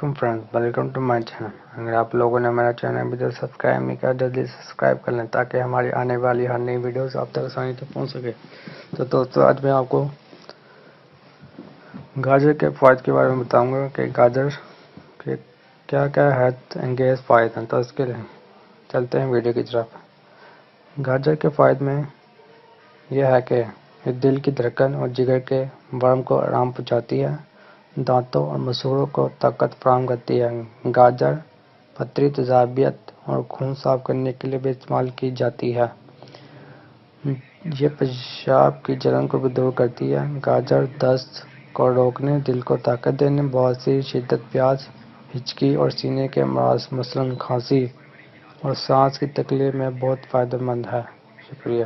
علیکم friends, welcome to my channel. اگر آپ لوگوں نے میرا چینل ابھی تک سبسکرائب نہیں کیا، جلدی سبسکرائب کر لیں تاکہ ہماری آنے والی ہر نئی ویڈیوز آپ تک آسانی سے پہنچ سکے۔ تو دوستو، آج میں آپ کو گاجر کے فوائد کے بارے میں بتاؤں گا کہ گاجر کے کیا کیا ہیلتھ انگیز فوائد ہیں۔ تو اس کے لیے چلتے ہیں ویڈیو کی طرف۔ گاجر کے فوائد میں یہ ہے کہ یہ دل کی دھڑکن اور جگر کے ورم کو آرام پہنچاتی ہے، دانتوں اور مسوڑھوں کو طاقت فراہم کرتی ہے۔ گاجر پتھری، تیزابیت اور خون صاف کرنے کے لیے بھی استعمال کی جاتی ہے۔ یہ پیشاب کی جلن کو بھی دور کرتی ہے۔ گاجر دست کو روکنے، دل کو طاقت دینے، بواسیر، شدت پیاس، ہچکی اور سینے کے امراض مثلاً کھانسی اور سانس کی تکلیف میں بہت فائدہ مند ہے۔ شکریہ۔